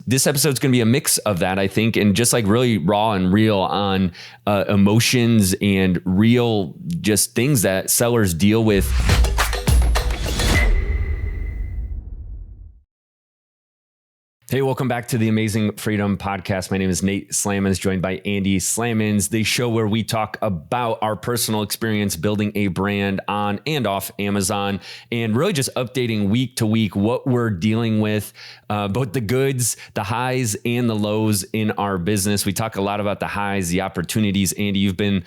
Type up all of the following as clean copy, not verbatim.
this episode's going to be a mix of that, I think, and just like really raw and real on emotions and real just things that sellers deal with. Hey, welcome back to the Amazing Freedom Podcast. My name is Nate Slamans, joined by Andy Slamans, the show where we talk about our personal experience building a brand on and off Amazon, and really just updating week to week what we're dealing with, both the goods, the highs, and the lows in our business. We talk a lot about the highs, the opportunities. Andy, you've been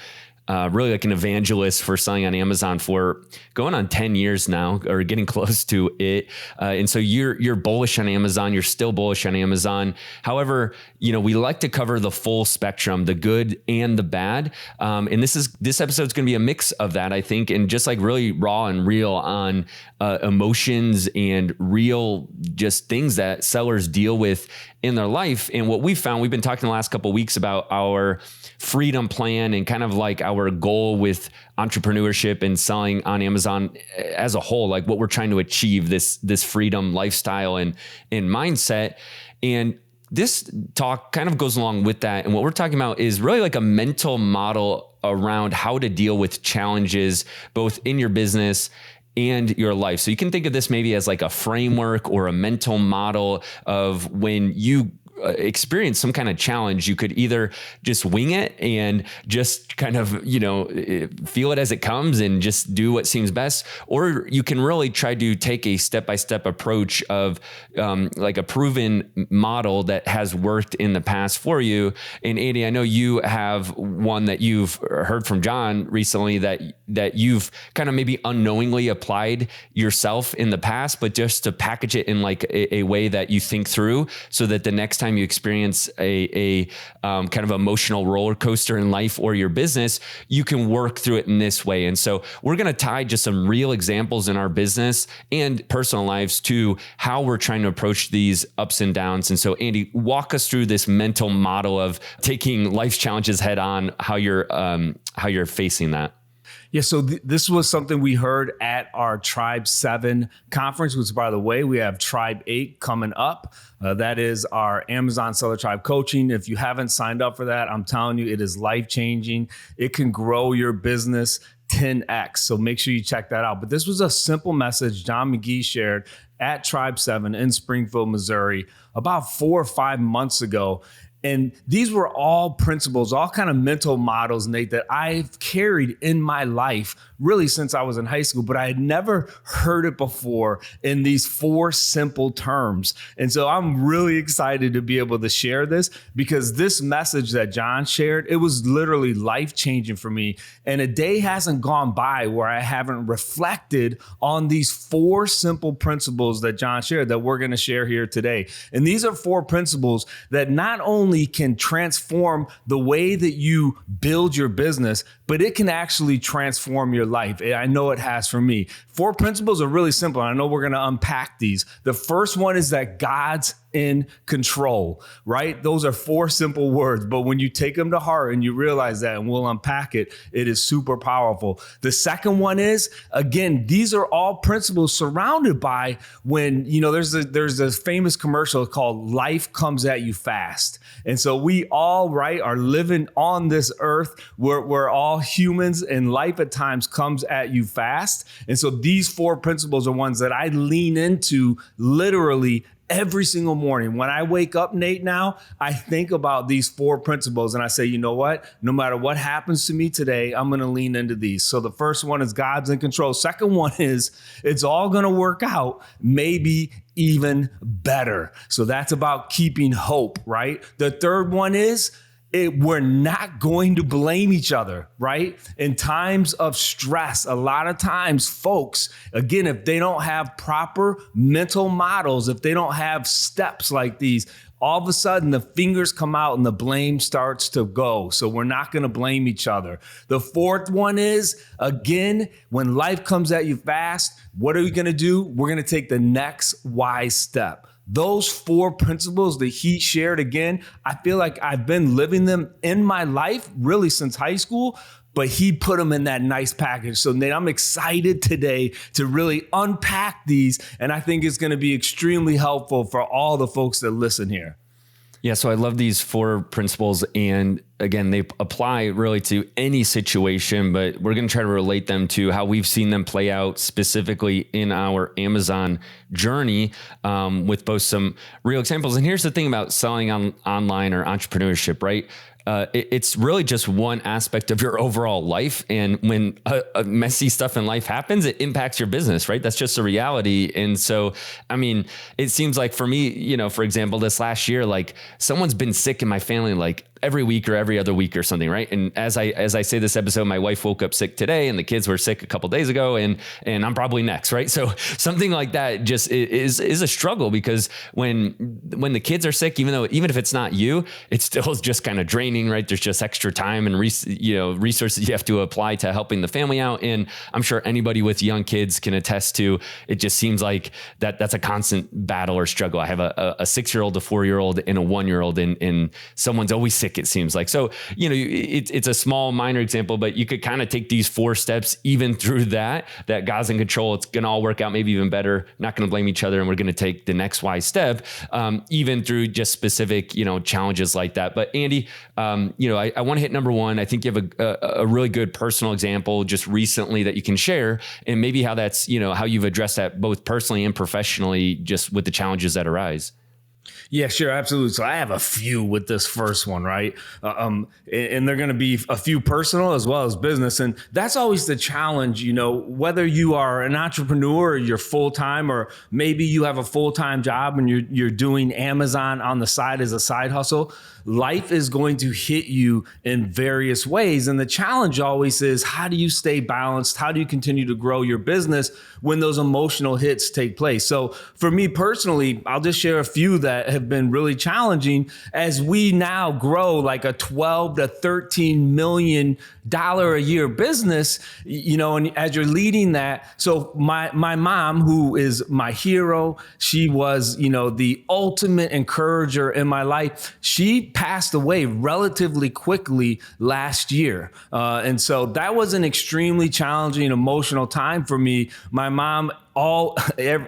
really like an evangelist for selling on Amazon for going on 10 years now, or getting close to it. And so you're bullish on Amazon. You're still bullish on Amazon. However, we like to cover the full spectrum, the good and the bad. And this episode's going to be a mix of that, I think, and just like really raw and real on emotions and real just things that sellers deal with in their life. And what we found, we've been talking the last couple of weeks about our freedom plan and kind of like our goal with entrepreneurship and selling on Amazon as a whole, like what we're trying to achieve, this freedom lifestyle and mindset. And this talk kind of goes along with that. And what we're talking about is really like a mental model around how to deal with challenges, both in your business and your life. So you can think of this maybe as like a framework or a mental model of when you experience some kind of challenge, you could either just wing it and just kind of, feel it as it comes and just do what seems best. Or you can really try to take a step-by-step approach of like a proven model that has worked in the past for you. And Andy, I know you have one that you've heard from John recently that you've kind of maybe unknowingly applied yourself in the past, but just to package it in like a way that you think through so that the next time you experience a kind of emotional roller coaster in life or your business, you can work through it in this way. And so we're going to tie just some real examples in our business and personal lives to how we're trying to approach these ups and downs. And so Andy, walk us through this mental model of taking life's challenges head on, how you're facing that. Yeah, so this was something we heard at our Tribe 7 conference, which, by the way, we have Tribe 8 coming up. That is our Amazon Seller Tribe coaching. If you haven't signed up for that, I'm telling you, it is life-changing. It can grow your business 10x. So make sure you check that out. But this was a simple message John McGee shared at Tribe 7 in Springfield, Missouri, about 4 or 5 months ago. And these were all principles, all kind of mental models, Nate, that I've carried in my life really since I was in high school, but I had never heard it before in these 4 simple terms. And so I'm really excited to be able to share this, because this message that John shared, it was literally life-changing for me. And a day hasn't gone by where I haven't reflected on these 4 simple principles that John shared that we're going to share here today. And these are 4 principles that not only can transform the way that you build your business, but it can actually transform your life. I know it has for me. 4 principles are really simple. And I know we're going to unpack these. The first one is that God's in control, right? Those are 4 simple words, but when you take them to heart and you realize that, and we'll unpack it, it is super powerful. The second one is, again, these are all principles surrounded by when, there's a famous commercial called Life Comes at You Fast. And so we all, right, are living on this earth. We're all humans, and life at times comes at you fast. And so these 4 principles are ones that I lean into literally every single morning. When I wake up, Nate, now, I think about these 4 principles and I say, you know what? No matter what happens to me today, I'm going to lean into these. So the first one is God's in control. Second one is it's all going to work out, maybe even better. So that's about keeping hope, right? The third one is we're not going to blame each other, right? In times of stress, a lot of times folks, again, if they don't have proper mental models, if they don't have steps like these, all of a sudden the fingers come out and the blame starts to go. So we're not going to blame each other. The fourth one is, again, when life comes at you fast, what are we going to do? We're going to take the next wise step. Those 4 principles that he shared, again, I feel like I've been living them in my life really since high school, but he put them in that nice package. So Nate, I'm excited today to really unpack these, and I think it's going to be extremely helpful for all the folks that listen here. Yeah, so I love these 4 principles. And again, they apply really to any situation, but we're going to try to relate them to how we've seen them play out specifically in our Amazon journey, with both some real examples. And here's the thing about selling online or entrepreneurship, right? It's really just one aspect of your overall life. And when a messy stuff in life happens, it impacts your business, right? That's just a reality. And so, I mean, it seems like for me, for example, this last year, like someone's been sick in my family, like every week or every other week or something, right? And as I say this episode, my wife woke up sick today and the kids were sick a couple of days ago, and I'm probably next, right? So something like that just is a struggle, because when the kids are sick, even if it's not you, it still is just kind of draining, right? There's just extra time and resources you have to apply to helping the family out. And I'm sure anybody with young kids can attest to, it just seems like that's a constant battle or struggle. I have a 6-year-old, a 4-year-old, and a 1-year-old, and someone's always sick, it seems like. So, it's a small minor example, but you could kind of take these 4 steps even through that God's in control. It's going to all work out maybe even better. Not going to blame each other. And we're going to take the next wise step, even through just specific, challenges like that. But Andy, I want to hit number 1. I think you have a really good personal example just recently that you can share, and maybe how that's, how you've addressed that both personally and professionally, just with the challenges that arise. Yeah, sure. Absolutely. So I have a few with this first one, right? And they're going to be a few personal as well as business. And that's always the challenge, whether you are an entrepreneur or you're full-time, or maybe you have a full-time job and you're doing Amazon on the side as a side hustle. Life is going to hit you in various ways. And the challenge always is, how do you stay balanced? How do you continue to grow your business when those emotional hits take place? So for me personally, I'll just share a few that have been really challenging as we now grow like a $12 to $13 million a year business, and as you're leading that. So my mom, who is my hero, she was, the ultimate encourager in my life. She passed away relatively quickly last year. And so that was an extremely challenging, emotional time for me. My mom,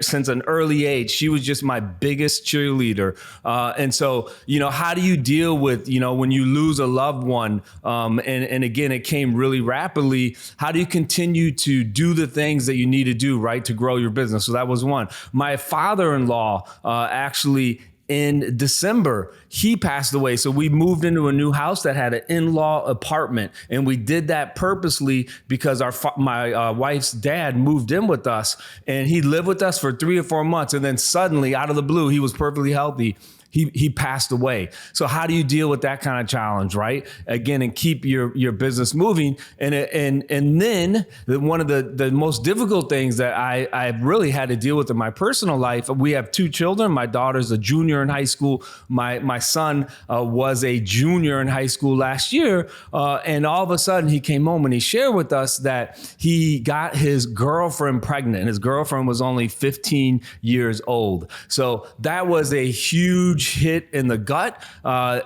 since an early age, she was just my biggest cheerleader. And so, how do you deal with, when you lose a loved one? And again, it came really rapidly. How do you continue to do the things that you need to do, right, to grow your business? So that was one. My father-in-law, actually, in December, he passed away. So we moved into a new house that had an in-law apartment. And we did that purposely because my wife's dad moved in with us, and he lived with us for 3 or 4 months. And then suddenly, out of the blue, he was perfectly healthy. He passed away. So how do you deal with that kind of challenge, right? Again, and keep your business moving. And then one of the most difficult things that I've really had to deal with in my personal life, we have 2 children. My daughter's a junior in high school. My son was a junior in high school last year. And all of a sudden he came home and he shared with us that he got his girlfriend pregnant, and his girlfriend was only 15 years old. So that was a huge hit in the gut,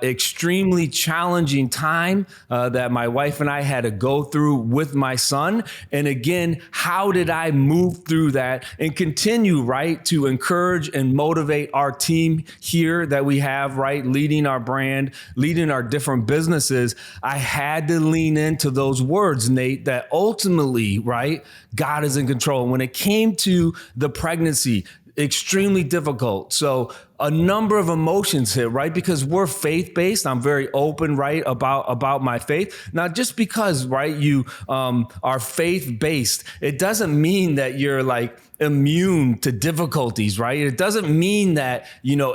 extremely challenging time that my wife and I had to go through with my son. And again, how did I move through that and continue, right, to encourage and motivate our team here that we have, right, leading our brand, leading our different businesses? I had to lean into those words, Nate, that ultimately, right, God is in control. When it came to the pregnancy, extremely difficult. So a number of emotions hit, right? Because we're faith-based. I'm very open, right, about my faith. Not just because, right, you are faith-based, it doesn't mean that you're like immune to difficulties, right? It doesn't mean that,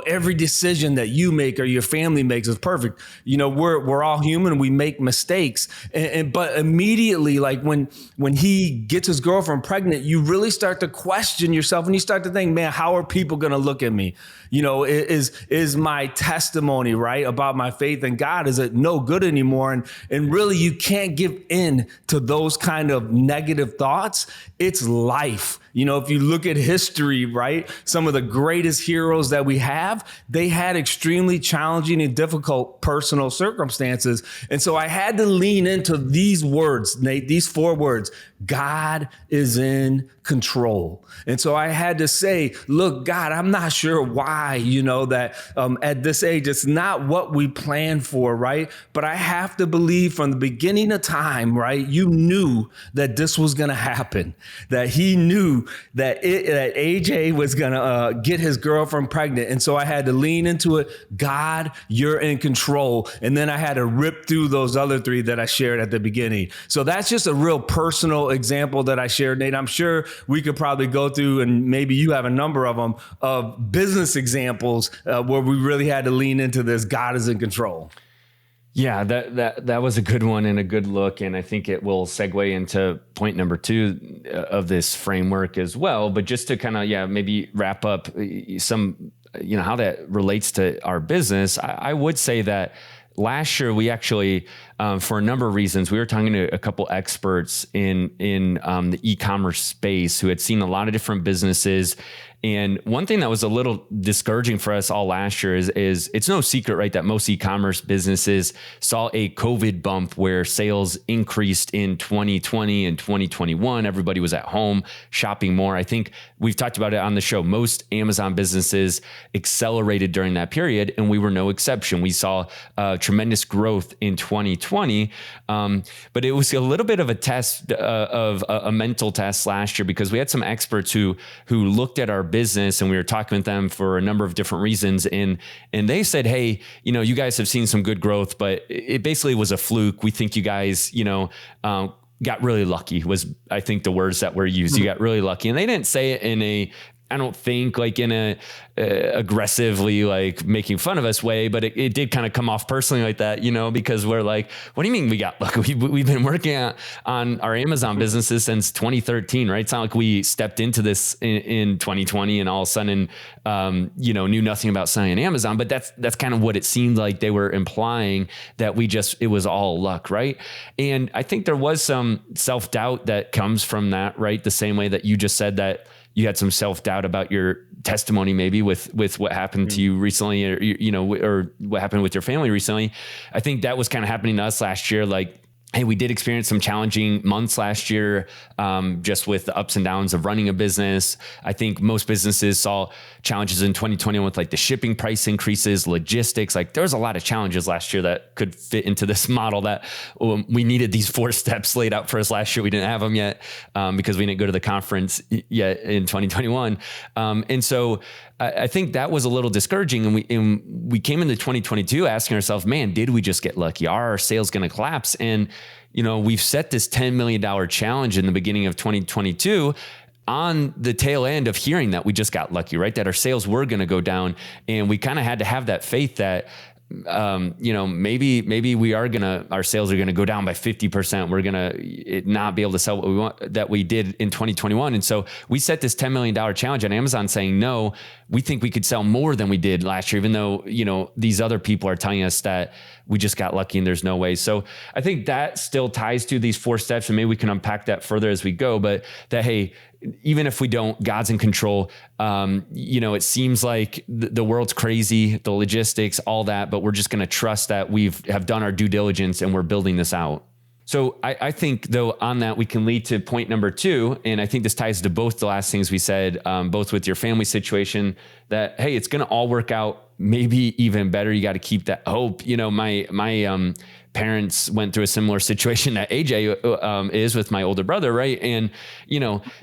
every decision that you make or your family makes is perfect. We're all human. We make mistakes. But immediately, like when he gets his girlfriend pregnant, you really start to question yourself, and you start to think, man, how are people going to look at me? Is my testimony, right, about my faith in God, is it no good anymore? And really, you can't give in to those kind of negative thoughts. It's life. You know, if you look at history, right, some of the greatest heroes that we have, they had extremely challenging and difficult personal circumstances. And so I had to lean into these words, Nate, these 4 words: God is in control. And so I had to say, look, God, I'm not sure why, that at this age, it's not what we planned for, right? But I have to believe from the beginning of time, right? You knew that this was going to happen, that he knew that AJ was going to get his girlfriend pregnant. And so I had to lean into it. God, you're in control. And then I had to rip through those other 3 that I shared at the beginning. So that's just a real personal example that I shared, Nate. I'm sure we could probably go through, and maybe you have a number of them, of business examples where we really had to lean into this. God is in control. Yeah, that was a good one and a good look. And I think it will segue into point number 2 of this framework as well. But just to kind of, maybe wrap up some, how that relates to our business, I would say that last year we actually, for a number of reasons, we were talking to a couple experts in the e-commerce space who had seen a lot of different businesses. And one thing that was a little discouraging for us all last year is it's no secret, right, that most e-commerce businesses saw a COVID bump where sales increased in 2020 and 2021. Everybody was at home shopping more. I think we've talked about it on the show. Most Amazon businesses accelerated during that period, and we were no exception. We saw tremendous growth in 2020, but it was a little bit of a test of a mental test last year, because we had some experts who looked at our business, and we were talking with them for a number of different reasons. And they said, hey, you guys have seen some good growth, but it basically was a fluke. We think you guys, got really lucky, was I think the words that were used. You got really lucky. And they didn't say it in a, I don't think like in a aggressively like making fun of us way, but it did kind of come off personally like that, because we're like, what do you mean we got lucky? We've been working on our Amazon businesses since 2013, right? It's not like we stepped into this in 2020 and all of a sudden, knew nothing about selling on Amazon, but that's kind of what it seemed like they were implying, that it was all luck, right? And I think there was some self-doubt that comes from that, right? The same way that you just said that you had some self-doubt about your testimony, maybe with what happened to you recently, or what happened with your family recently. I think that was kind of happening to us last year. Like, hey, we did experience some challenging months last year, just with the ups and downs of running a business. I think most businesses saw challenges in 2021 with like the shipping price increases, logistics. Like there was a lot of challenges last year that could fit into this model that we needed these 4 steps laid out for us last year. We didn't have them yet because we didn't go to the conference yet in 2021. And so I think that was a little discouraging. And we came into 2022 asking ourselves, man, did we just get lucky? Are our sales going to collapse? And, we've set this $10 million challenge in the beginning of 2022 on the tail end of hearing that we just got lucky, right? That our sales were going to go down. And we kind of had to have that faith that, maybe our sales are going to go down by 50%. We're going to not be able to sell what we want, that we did in 2021. And so we set this $10 million challenge on Amazon saying, no, we think we could sell more than we did last year, even though, these other people are telling us that we just got lucky and there's no way. So I think that still ties to these 4 steps, and maybe we can unpack that further as we go, but that, hey, even if we don't, God's in control. It seems like the world's crazy, the logistics, all that, but we're just going to trust that have done our due diligence and we're building this out. So I think, though, on that, we can lead to point number 2. And I think this ties to both the last things we said, both with your family situation, that, hey, it's going to all work out, maybe even better. You got to keep that hope. My parents went through a similar situation that AJ is with my older brother, right? And,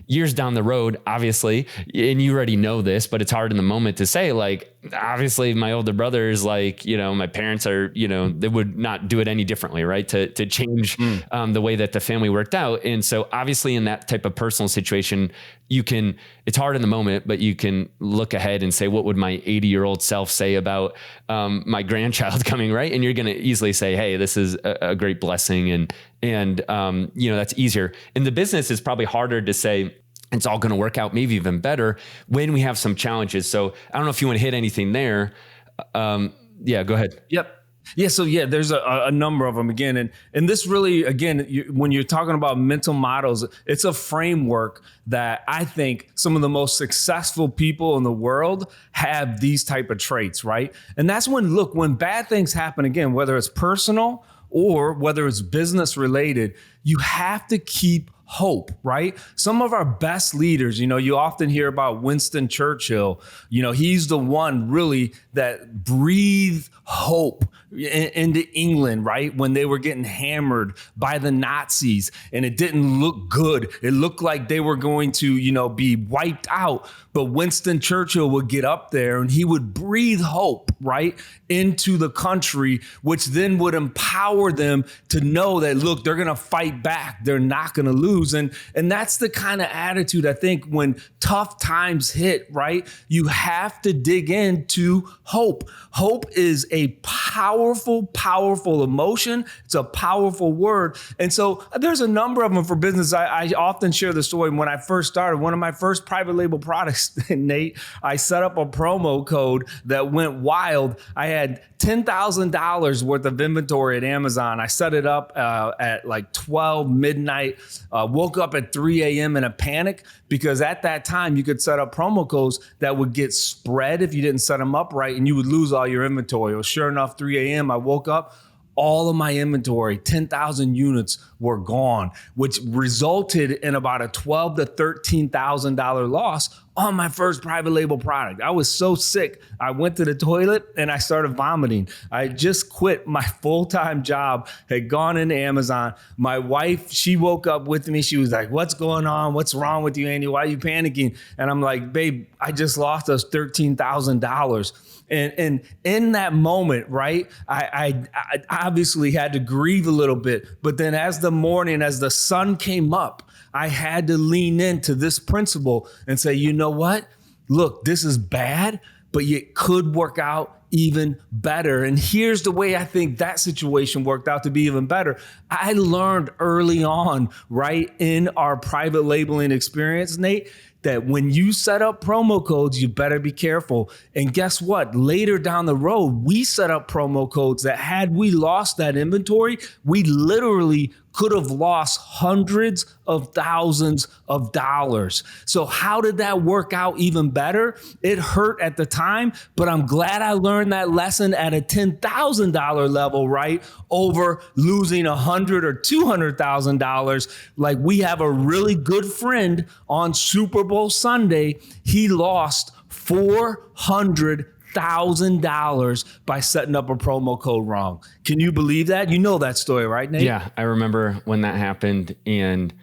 years down the road, obviously, and you already know this, but it's hard in the moment to say, like, obviously my older brother is like, my parents are, they would not do it any differently, right? To change the way that the family worked out. And so obviously in that type of personal situation, it's hard in the moment, but you can look ahead and say, what would my 80-year-old self say about my grandchild coming, right? And you're going to easily say, hey, this is a great blessing. And that's easier. In the business, it's probably harder to say, it's all going to work out, maybe even better when we have some challenges. So I don't know if you want to hit anything there. Yeah, go ahead. Yep. Yeah, so yeah, there's a number of them again, and this really again, when you're talking about mental models, it's a framework that I think some of the most successful people in the world have these type of traits, right? And that's when bad things happen, again, whether it's personal or whether it's business related, you have to keep hope, right? Some of our best leaders, you often hear about Winston Churchill. He's the one really that breathed hope into England, right? When they were getting hammered by the Nazis and it didn't look good. It looked like they were going to, be wiped out. But Winston Churchill would get up there and he would breathe hope, right, into the country, which then would empower them to know that, look, they're going to fight back. They're not going to lose. And that's the kind of attitude I think when tough times hit, right, you have to dig into hope. Hope is a powerful, powerful emotion. It's a powerful word. And so there's a number of them for business. I often share the story. When I first started, one of my first private label products, Nate, I set up a promo code that went wild. I had $10,000 worth of inventory at Amazon. I set it up at like 12 midnight, woke up at 3 a.m. in a panic because at that time you could set up promo codes that would get spread if you didn't set them up right and you would lose all your inventory. Well, sure enough, 3 a.m. I woke up, all of my inventory, 10,000 units were gone, which resulted in about a $12,000 to $13,000 loss on my first private label product. I was so sick. I went to the toilet and I started vomiting. I just quit my full-time job, had gone into Amazon. My wife, she woke up with me. She was like, "What's going on? What's wrong with you, Andy? Why are you panicking?" And I'm like, "Babe, I just lost us $13,000. And in that moment, right, I obviously had to grieve a little bit. But then as the sun came up, I had to lean into this principle and say, you know what? Look, this is bad, but it could work out even better. And here's the way I think that situation worked out to be even better. I learned early on, right, in our private labeling experience, Nate, that when you set up promo codes, you better be careful. And guess what? Later down the road, we set up promo codes that had we lost that inventory, we literally could have lost hundreds of thousands of dollars. So how did that work out even better? It hurt at the time, but I'm glad I learned that lesson at a $10,000 level, right? Over losing $100,000 or $200,000. Like we have a really good friend on Super Bowl Sunday. He lost $400,000 by setting up a promo code wrong. Can you believe that? You know that story, right, Nate? Yeah, I remember when that happened, and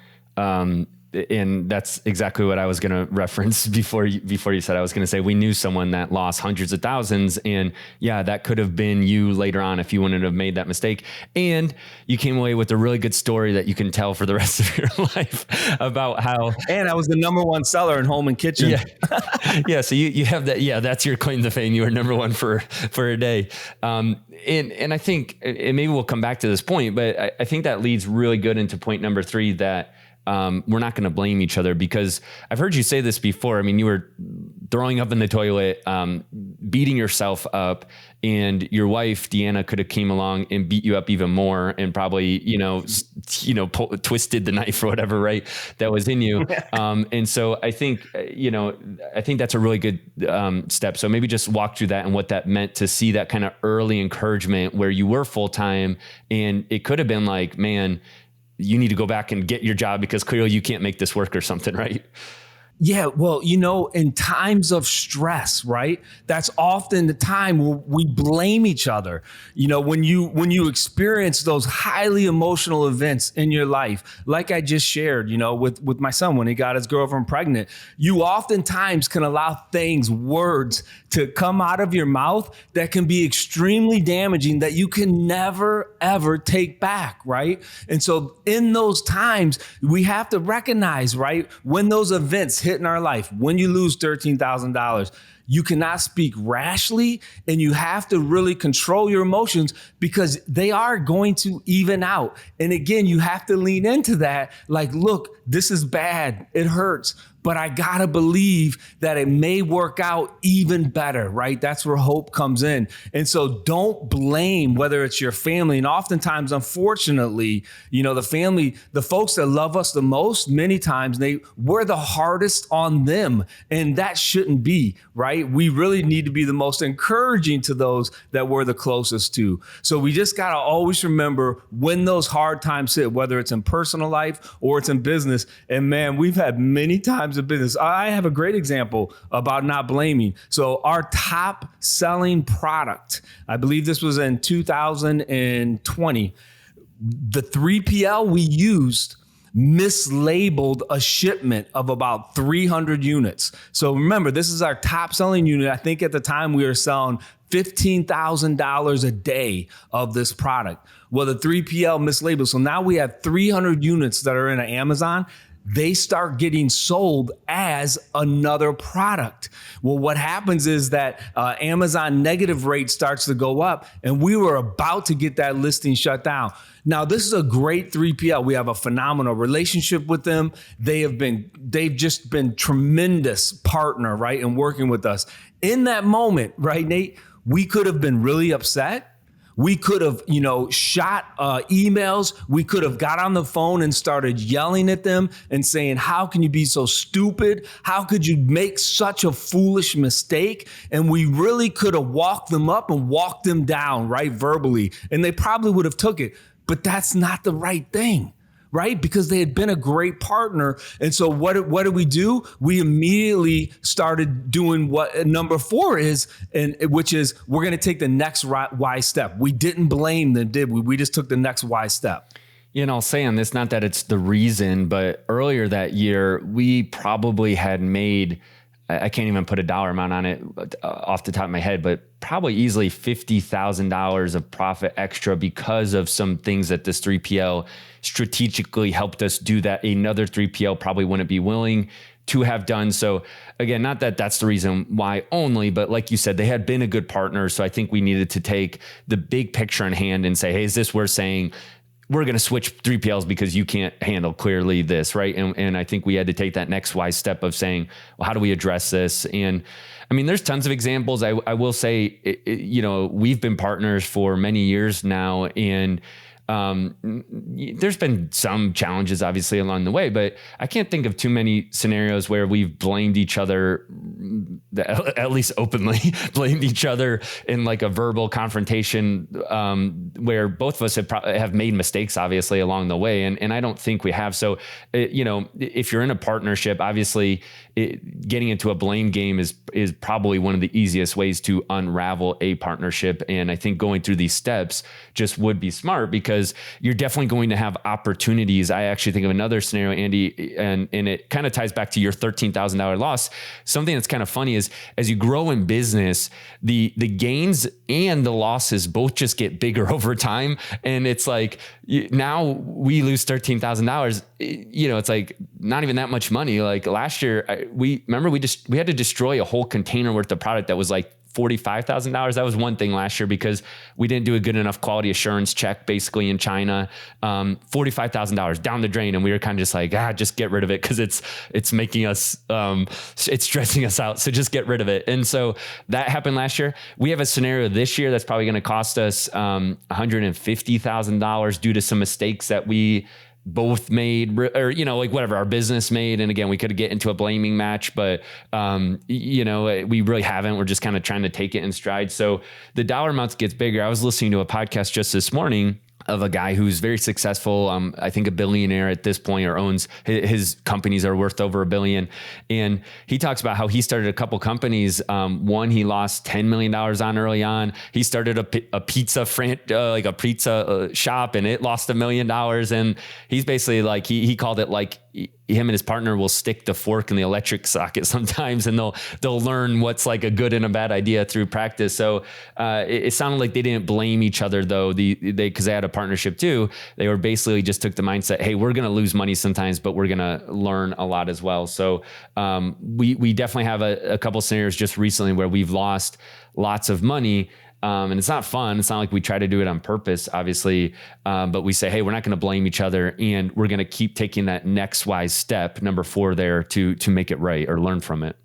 that's exactly what I was going to reference before you said. I was going to say we knew someone that lost hundreds of thousands, and yeah, that could have been you later on if you wouldn't have made that mistake. And you came away with a really good story that you can tell for the rest of your life about how. And I was the number one seller in home and kitchen. Yeah, yeah. So you have that. Yeah, that's your claim to fame. You were number one for a day. And I think, and maybe we'll come back to this point, but I think that leads really good into point number 3 that. We're not going to blame each other, because I've heard you say this before. I mean, you were throwing up in the toilet, beating yourself up, and your wife, Deanna, could have came along and beat you up even more and probably, twisted the knife or whatever, right, that was in you. And so I think, I think that's a really good step. So maybe just walk through that and what that meant to see that kind of early encouragement where you were full-time, and it could have been like, man, you need to go back and get your job because clearly you can't make this work or something, right? Yeah, well, in times of stress, right? That's often the time where we blame each other. When you experience those highly emotional events in your life, like I just shared, with my son when he got his girlfriend pregnant, you oftentimes can allow words to come out of your mouth that can be extremely damaging that you can never, ever take back, right? And so in those times, we have to recognize, right, when those events hit in our life, when you lose $13,000, you cannot speak rashly, and you have to really control your emotions because they are going to even out. And again, you have to lean into that. Like, look, this is bad. It hurts. but I gotta believe that it may work out even better, right? That's where hope comes in. And so don't blame whether it's your family. And oftentimes, unfortunately, the folks that love us the most, many times we're the hardest on them. And that shouldn't be, right? We really need to be the most encouraging to those that we're the closest to. So we just gotta always remember when those hard times hit, whether it's in personal life or it's in business. And man, we've had many times in business. I have a great example about not blaming. So our top selling product, I believe this was in 2020, the 3PL we used mislabeled a shipment of about 300 units. So remember, this is our top selling unit. I think at the time we were selling $15,000 a day of this product. Well, the 3PL mislabeled. So now we have 300 units that are in Amazon. They start getting sold as another product. Well, what happens is that Amazon negative rate starts to go up, and we were about to get that listing shut down. Now, this is a great 3PL. We have a phenomenal relationship with them. They've just been tremendous partner, right, in working with us. In that moment, right, Nate, we could have been really upset. We could have, shot emails. We could have got on the phone and started yelling at them and saying, how can you be so stupid? How could you make such a foolish mistake? And we really could have walked them up and walked them down, right, verbally. And they probably would have took it. But that's not the right thing, right? Because they had been a great partner. And so what did we do? We immediately started doing what number 4 is, and which is we're going to take the next wise step. We didn't blame them, did we? We just took the next wise step. I'll say on this, not that it's the reason, but earlier that year, we probably had made, I can't even put a dollar amount on it off the top of my head, but probably easily $50,000 of profit extra because of some things that this 3PL strategically helped us do that another 3PL probably wouldn't be willing to have done. So again, not that that's the reason why only, but like you said, they had been a good partner. So I think we needed to take the big picture in hand and say, hey, is this we're saying we're going to switch 3PLs because you can't handle clearly this, right? And I think we had to take that next wise step of saying, well, how do we address this? And I mean, there's tons of examples. I will say, we've been partners for many years now, and there's been some challenges obviously along the way, but I can't think of too many scenarios where we've blamed each other, at least openly blamed each other in like a verbal confrontation, where both of us have made mistakes obviously along the way. And I don't think we have. So, if you're in a partnership, obviously getting into a blame game is probably one of the easiest ways to unravel a partnership. And I think going through these steps just would be smart, because you're definitely going to have opportunities. I actually think of another scenario, Andy, and it kind of ties back to your $13,000 loss. Something that's kind of funny is as you grow in business, the gains and the losses both just get bigger over time. And it's like, now we lose $13,000. It's like not even that much money. Like last year, we had to destroy a whole container worth of product that was like $45,000. That was one thing last year because we didn't do a good enough quality assurance check basically in China. $45,000 down the drain. And we were kind of just like, just get rid of it, because it's making us, it's stressing us out. So just get rid of it. And so that happened last year. We have a scenario this year that's probably going to cost us $150,000 due to some mistakes that we both made, or, like whatever our business made. And again, we could get into a blaming match, but, we really haven't. We're just kind of trying to take it in stride. So the dollar amounts gets bigger. I was listening to a podcast just this morning of a guy who's very successful. I think a billionaire at this point, or owns his companies are worth over $1 billion. And he talks about how he started a couple companies. One he lost $10 million on early on. He started a pizza shop, and it lost $1 million. And he's basically like, he called it like, him and his partner will stick the fork in the electric socket sometimes, and they'll learn what's like a good and a bad idea through practice. So it sounded like they didn't blame each other though. Because they had a partnership too. They were basically just took the mindset, hey, we're going to lose money sometimes, but we're going to learn a lot as well. So we definitely have a couple scenarios just recently where we've lost lots of money. And it's not fun. It's not like we try to do it on purpose, obviously. But we say, hey, we're not going to blame each other, and we're going to keep taking that next wise step, number 4 there, to make it right or learn from it.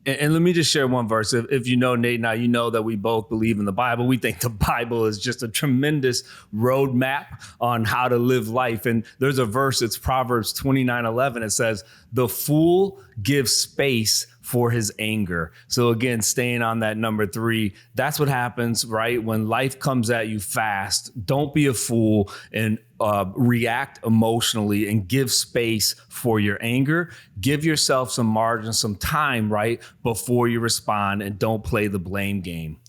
And let me just share one verse. If you know Nate and I, you know that we both believe in the Bible. We think the Bible is just a tremendous roadmap on how to live life. And there's a verse, it's Proverbs 29:11. It says, the fool gives space for his anger. So again, staying on that number 3, that's what happens, right? When life comes at you fast, don't be a fool and react emotionally and give space for your anger. Give yourself some margin, some time, right, before you respond, and don't play the blame game.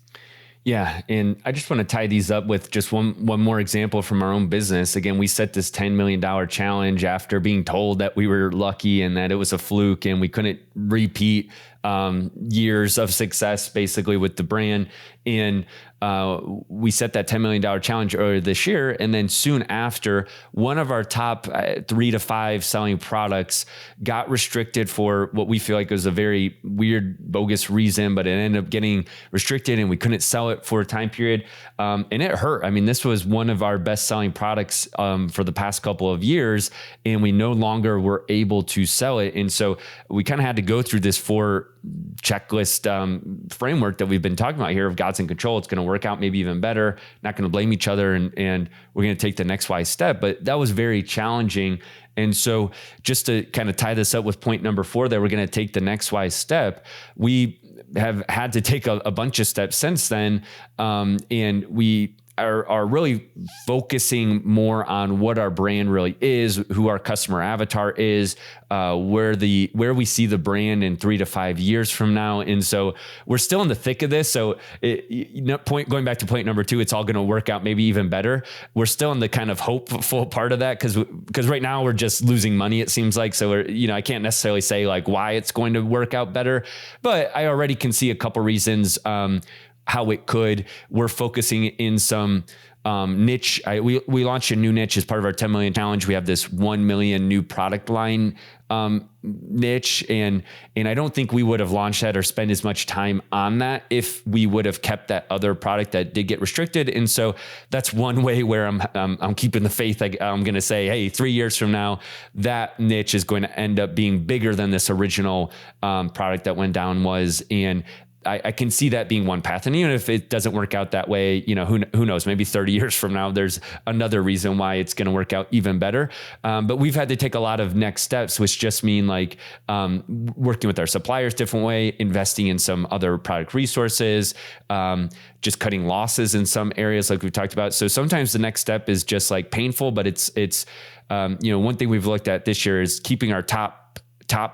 Yeah. And I just want to tie these up with just one more example from our own business. Again, we set this $10 million challenge after being told that we were lucky and that it was a fluke and we couldn't repeat years of success basically with the brand. And we set that $10 million challenge earlier this year. And then soon after, one of our top 3 to 5 selling products got restricted for what we feel like was a very weird, bogus reason, but it ended up getting restricted and we couldn't sell it for a time period. And it hurt. I mean, this was one of our best selling products for the past couple of years, and we no longer were able to sell it. And so we kind of had to go through this 4 checklist framework that we've been talking about here of God's in control. It's going to work out maybe even better, not going to blame each other, and we're going to take the next wise step. But that was very challenging. And so just to kind of tie this up with point number 4, that we're going to take the next wise step, we have had to take a bunch of steps since then. And we are really focusing more on what our brand really is, who our customer avatar is, where we see the brand in 3 to 5 years from now. And so we're still in the thick of this. So going back to point number 2, it's all going to work out maybe even better. We're still in the kind of hopeful part of that because right now we're just losing money, it seems like. So I can't necessarily say like why it's going to work out better, but I already can see a couple reasons how it could. We're focusing in some niche. We launched a new niche as part of our 10 million challenge. We have this 1 million new product line niche. And I don't think we would have launched that or spent as much time on that if we would have kept that other product that did get restricted. And so that's one way where I'm keeping the faith. I'm going to say, hey, 3 years from now, that niche is going to end up being bigger than this original product that went down was. And I can see that being one path. And even if it doesn't work out that way, who knows, maybe 30 years from now, there's another reason why it's going to work out even better. But we've had to take a lot of next steps, which just mean like working with our suppliers different way, investing in some other product resources, just cutting losses in some areas like we've talked about. So sometimes the next step is just like painful, but it's one thing we've looked at this year is keeping our top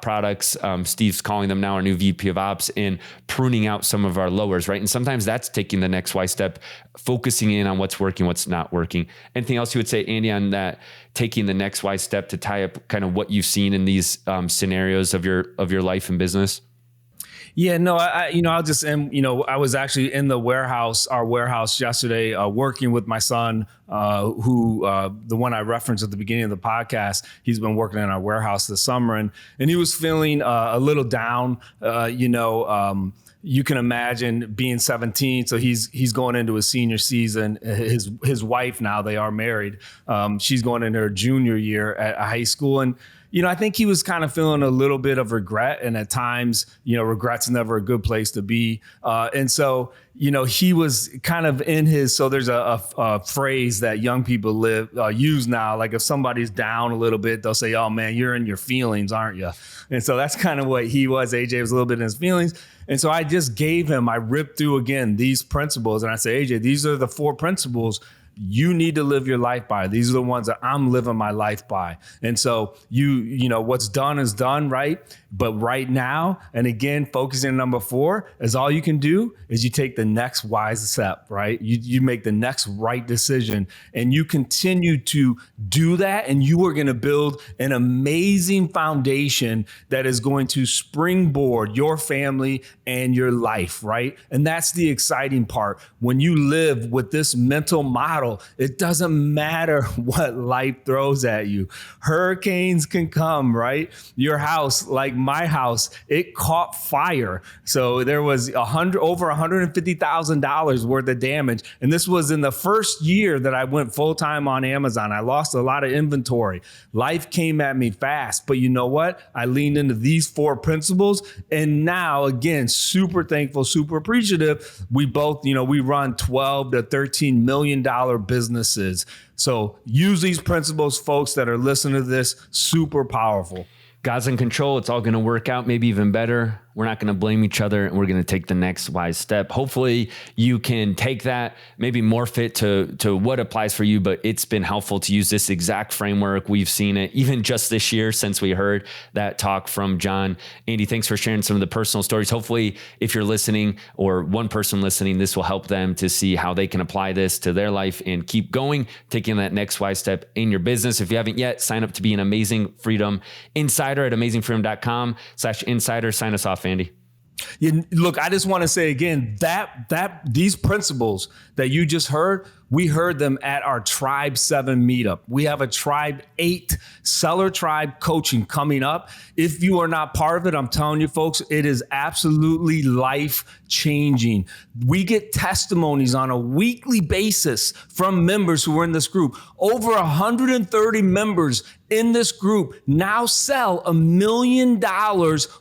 products. Steve's calling them now our new VP of Ops, and pruning out some of our lowers, right? And sometimes that's taking the next wise step, focusing in on what's working, what's not working. Anything else you would say, Andy, on that, taking the next wise step to tie up kind of what you've seen in these scenarios of your life and business? Yeah, no, I'll just end, I was actually in our warehouse yesterday, working with my son, who, the one I referenced at the beginning of the podcast, he's been working in our warehouse this summer, and he was feeling a little down, you can imagine being 17. So he's going into his senior season. His wife, now they are married. She's going into her junior year at high school. And, I think he was kind of feeling a little bit of regret. And at times, regret's never a good place to be. And so, he was kind of in his, so there's a phrase that young people use now. Like if somebody's down a little bit, they'll say, oh man, you're in your feelings, aren't you? And so that's kind of what he was. AJ was a little bit in his feelings. And so I ripped through again, these principles. And I say, AJ, these are the 4 principles you need to live your life by. These are the ones that I'm living my life by. And so what's done is done, right? But right now, and again, focusing on number 4, is all you can do is you take the next wise step, right? You make the next right decision, and you continue to do that, and you are going to build an amazing foundation that is going to springboard your family and your life, right? And that's the exciting part. When you live with this mental model bottle. It doesn't matter what life throws at you. Hurricanes can come, right? Your house, like my house, it caught fire. So there was over $150,000 worth of damage. And this was in the first year that I went full-time on Amazon. I lost a lot of inventory. Life came at me fast, but you know what? I leaned into these 4 principles. And now, again, super thankful, super appreciative. We both, we run 12 to $13 million businesses. So use these principles, folks that are listening to this. Super powerful. God's in control. It's all going to work out, maybe even better. We're not going to blame each other, and we're going to take the next wise step. Hopefully you can take that, maybe morph it to what applies for you, but it's been helpful to use this exact framework. We've seen it even just this year since we heard that talk from John. Andy, thanks for sharing some of the personal stories. Hopefully, if you're listening or one person listening, this will help them to see how they can apply this to their life and keep going, taking that next wise step in your business. If you haven't yet, sign up to be an Amazing Freedom Insider at amazingfreedom.com/insider. Sign us off, Andy. Look, I just want to say again that these principles that you just heard, we heard them at our Tribe 7 meetup. We have a Tribe 8 Seller Tribe coaching coming up. If you are not part of it, I'm telling you folks, it is absolutely life changing. We get testimonies on a weekly basis from members who are in this group. Over 130 members in this group now sell $1 million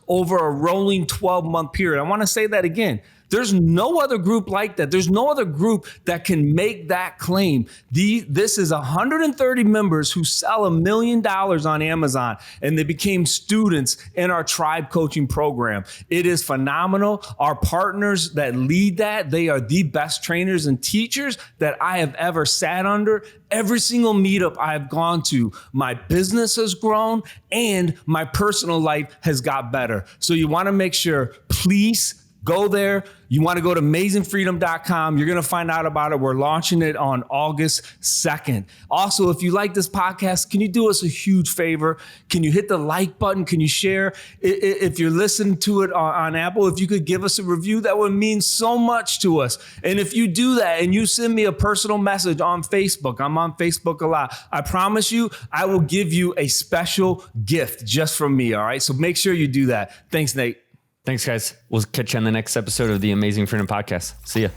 over a rolling 12-month period. I want to say that again. There's no other group like that. There's no other group that can make that claim. This is 130 members who sell $1 million on Amazon, and they became students in our Tribe coaching program. It is phenomenal. Our partners that lead that, they are the best trainers and teachers that I have ever sat under. Every single meetup I've gone to, my business has grown and my personal life has got better. So you want to make sure, please, go there. You want to go to amazingfreedom.com. You're going to find out about it. We're launching it on August 2nd. Also, if you like this podcast, can you do us a huge favor? Can you hit the like button? Can you share? If you're listening to it on Apple, if you could give us a review, that would mean so much to us. And if you do that and you send me a personal message on Facebook, I'm on Facebook a lot, I promise you, I will give you a special gift just from me. All right. So make sure you do that. Thanks, Nate. Thanks, guys. We'll catch you on the next episode of the Amazing Freedom Podcast. See ya.